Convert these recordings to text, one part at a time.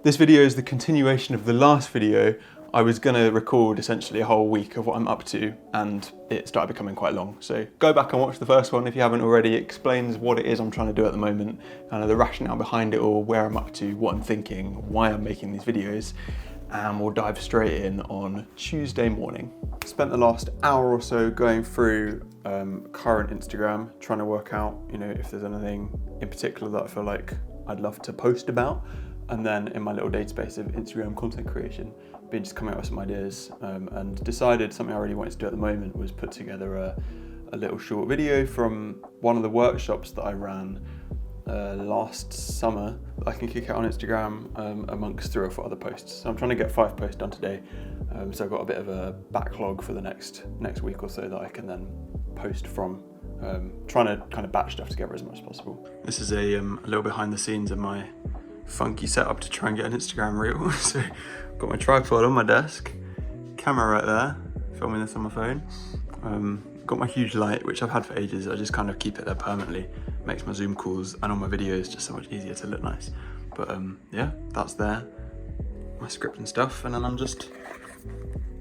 This video is the continuation of the last video. I was going to record essentially a whole week of what I'm up to, and it started becoming quite long. So go back and watch the first one if you haven't already. It explains what it is I'm trying to do at the moment, kind of the rationale behind it all, where I'm up to, what I'm thinking, why I'm making these videos, and we'll dive straight in on Tuesday morning. Spent the last hour or so going through current Instagram, trying to work out, if there's anything in particular that I feel like I'd love to post about. And then in my little database of Instagram content creation, been just coming up with some ideas and decided something I really wanted to do at the moment was put together a little short video from one of the workshops that I ran last summer that I can kick out on Instagram amongst 3 or 4 other posts. So I'm trying to get 5 posts done today. So I've got a bit of a backlog for the next week or so that I can then post from. Trying to kind of batch stuff together as much as possible. This is a little behind the scenes of my funky setup to try and get an Instagram reel. So got my tripod on my desk, camera right there, filming this on my phone. Got my huge light, which I've had for ages. I just kind of keep it there permanently. Makes my Zoom calls and all my videos just so much easier to look nice. But yeah, that's there. My script and stuff, and then I'm just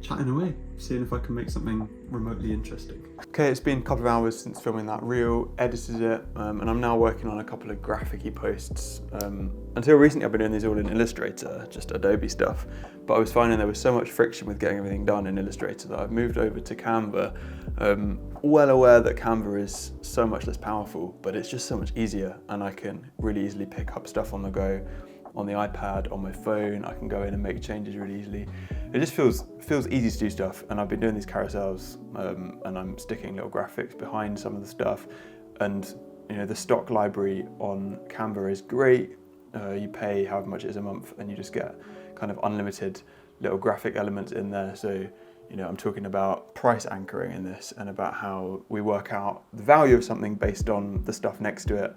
chatting away, seeing if I can make something remotely interesting. Okay, it's been a couple of hours since filming that reel, edited it, and I'm now working on a couple of graphic-y posts. Until recently I've been doing these all in Illustrator, just Adobe stuff, but I was finding there was so much friction with getting everything done in Illustrator that I've moved over to Canva. Well aware that Canva is so much less powerful, but it's just so much easier, and I can really easily pick up stuff on the go, on the iPad, on my phone. I can go in and make changes really easily. It just feels easy to do stuff, and I've been doing these carousels and I'm sticking little graphics behind some of the stuff, and the stock library on Canva is great. You pay however much it is a month and you just get kind of unlimited little graphic elements in there. So I'm talking about price anchoring in this and about how we work out the value of something based on the stuff next to it.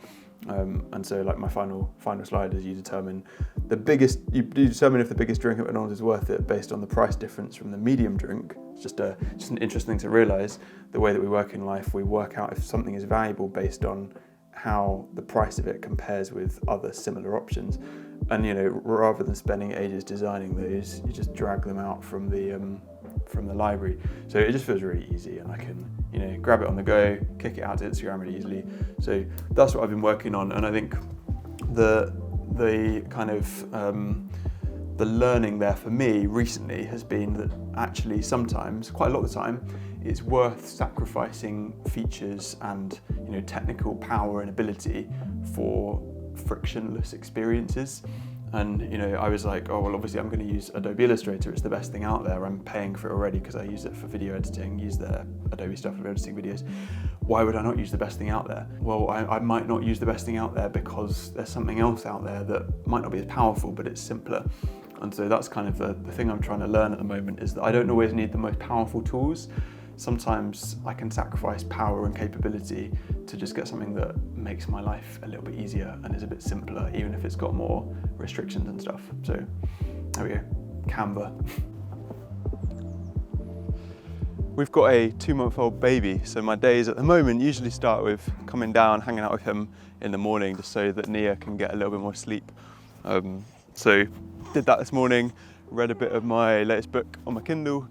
And so like my final slide is you determine if the biggest drink at McDonald's is worth it based on the price difference from the medium drink. It's just an interesting thing to realise. The way that we work in life, we work out if something is valuable based on how the price of it compares with other similar options. And rather than spending ages designing those, you just drag them out from the library. So it just feels really easy, and I can grab it on the go, kick it out to Instagram really easily. So that's what I've been working on, and I think the kind of the learning there for me recently has been that actually sometimes, quite a lot of the time, it's worth sacrificing features and technical power and ability for frictionless experiences. And I was like, oh well, obviously I'm going to use Adobe Illustrator. It's the best thing out there. I'm paying for it already because I use it for video editing, use their Adobe stuff for editing videos. Why would I not use the best thing out there? Well, I might not use the best thing out there because there's something else out there that might not be as powerful, but it's simpler. And so that's kind of the thing I'm trying to learn at the moment, is that I don't always need the most powerful tools. Sometimes I can sacrifice power and capability to just get something that makes my life a little bit easier and is a bit simpler, even if it's got more restrictions and stuff. So there we go, Canva. We've got a 2-month-old baby, so my days at the moment usually start with coming down, hanging out with him in the morning just so that Nia can get a little bit more sleep. So did that this morning, read a bit of my latest book on my Kindle.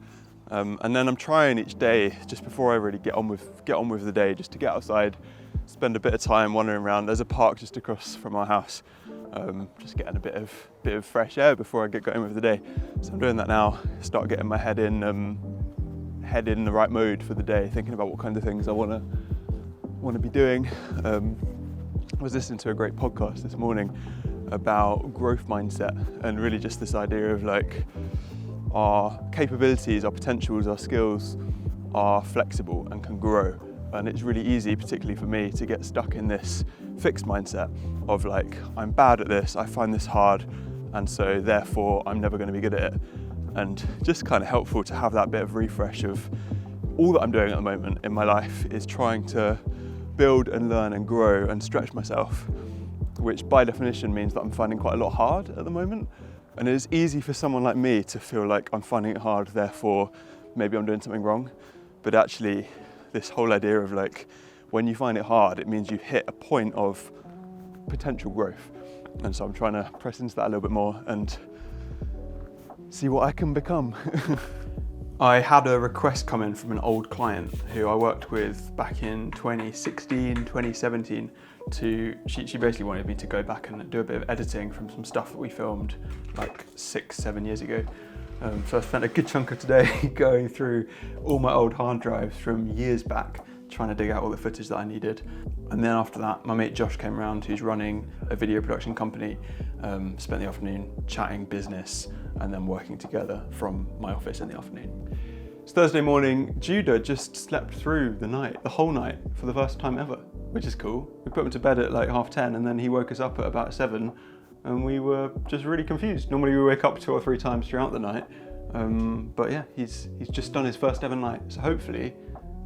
And then I'm trying each day, just before I really get on with the day, just to get outside, spend a bit of time wandering around. There's a park just across from our house, just getting a bit of fresh air before I get going with the day. So I'm doing that now. Start getting my head in the right mode for the day, thinking about what kind of things I want to be doing. I was listening to a great podcast this morning about growth mindset, and really just this idea of like, our capabilities, our potentials, our skills are flexible and can grow. And it's really easy, particularly for me, to get stuck in this fixed mindset of like, I'm bad at this, I find this hard, and so therefore I'm never going to be good at it. And just kind of helpful to have that bit of refresh of all that I'm doing at the moment in my life is trying to build and learn and grow and stretch myself, which by definition means that I'm finding quite a lot hard at the moment. And it's easy for someone like me to feel like I'm finding it hard, therefore maybe I'm doing something wrong. But actually, this whole idea of like, when you find it hard, it means you hit a point of potential growth. And so I'm trying to press into that a little bit more and see what I can become. I had a request come in from an old client who I worked with back in 2016, 2017. She basically wanted me to go back and do a bit of editing from some stuff that we filmed like 6-7 years ago. So I spent a good chunk of today going through all my old hard drives from years back, trying to dig out all the footage that I needed. And then after that, my mate Josh came around, who's running a video production company, spent the afternoon chatting business and then working together from my office in the afternoon. It's Thursday morning. Judah just slept through the whole night for the first time ever, which is cool. We put him to bed at like 10:30 and then he woke us up at about 7 and we were just really confused. Normally we wake up 2 or 3 times throughout the night. But yeah, he's just done his first ever night. So hopefully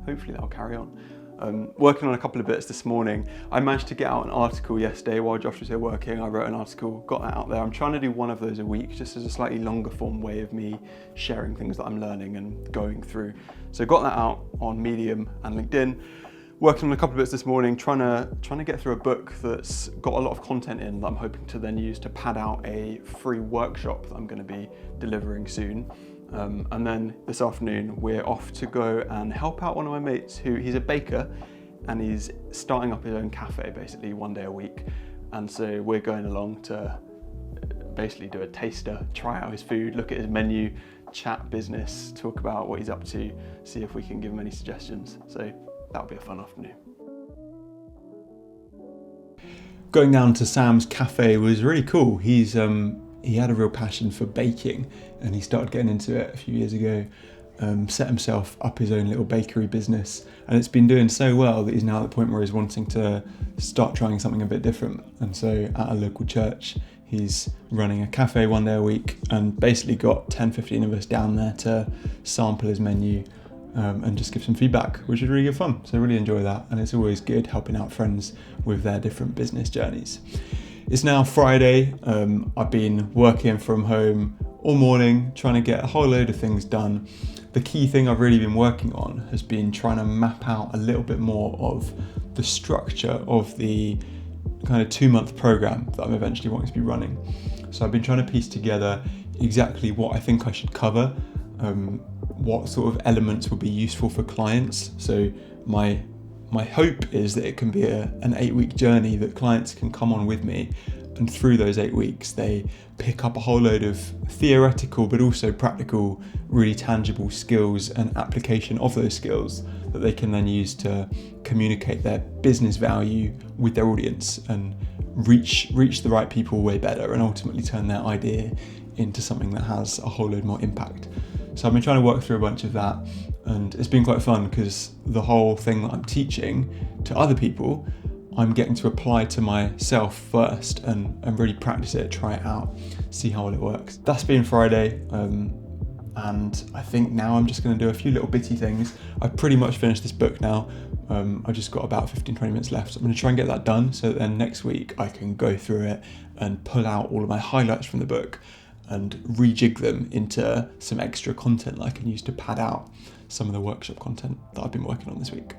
that'll carry on. Working on a couple of bits this morning. I managed to get out an article yesterday while Josh was here working. I wrote an article, got that out there. I'm trying to do one of those a week, just as a slightly longer form way of me sharing things that I'm learning and going through. So got that out on Medium and LinkedIn. Working on a couple of bits this morning, trying to get through a book that's got a lot of content in that I'm hoping to then use to pad out a free workshop that I'm going to be delivering soon. And then this afternoon we're off to go and help out one of my mates he's a baker and he's starting up his own cafe basically 1 day a week. And so we're going along to basically do a taster, try out his food, look at his menu, chat business, talk about what he's up to, see if we can give him any suggestions. So that'll be a fun afternoon. Going down to Sam's cafe was really cool. He had a real passion for baking and he started getting into it a few years ago, set himself up his own little bakery business, and it's been doing so well that he's now at the point where he's wanting to start trying something a bit different. And so at a local church, he's running a cafe 1 day a week and basically got 10-15 of us down there to sample his menu and just give some feedback, which is really good fun. So I really enjoy that, and it's always good helping out friends with their different business journeys. It's now Friday. I've been working from home all morning, trying to get a whole load of things done. The key thing I've really been working on has been trying to map out a little bit more of the structure of the kind of 2-month program that I'm eventually wanting to be running. So I've been trying to piece together exactly what I think I should cover, what sort of elements will be useful for clients. So my hope is that it can be an 8-week journey that clients can come on with me, and through those 8 weeks they pick up a whole load of theoretical but also practical, really tangible skills and application of those skills that they can then use to communicate their business value with their audience and reach the right people way better, and ultimately turn their idea into something that has a whole load more impact. So I've been trying to work through a bunch of that, and it's been quite fun because the whole thing that I'm teaching to other people, I'm getting to apply to myself first and really practice it, try it out, see how well it works. That's been Friday, and I think now I'm just going to do a few little bitty things. I've pretty much finished this book now. I've just got about 15-20 minutes left. So I'm going to try and get that done so that then next week I can go through it and pull out all of my highlights from the book and rejig them into some extra content that I can use to pad out some of the workshop content that I've been working on this week.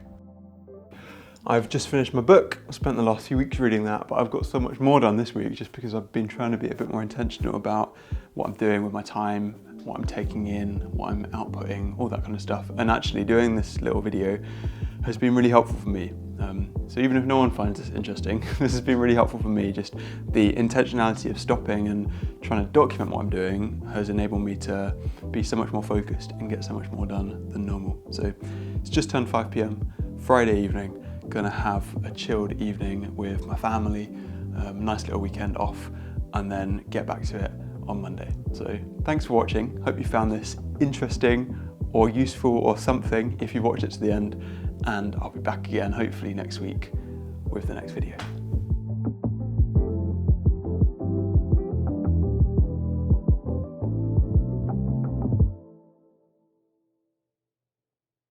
I've just finished my book. I spent the last few weeks reading that, but I've got so much more done this week just because I've been trying to be a bit more intentional about what I'm doing with my time, what I'm taking in, what I'm outputting, all that kind of stuff. And actually doing this little video has been really helpful for me. So even if no one finds this interesting, this has been really helpful for me. Just the intentionality of stopping and trying to document what I'm doing has enabled me to be so much more focused and get so much more done than normal. So it's just turned 5 p.m, Friday evening. Gonna have a chilled evening with my family, nice little weekend off, and then get back to it on Monday. So thanks for watching. Hope you found this interesting or useful or something if you watched it to the end, and I'll be back again hopefully next week with the next video.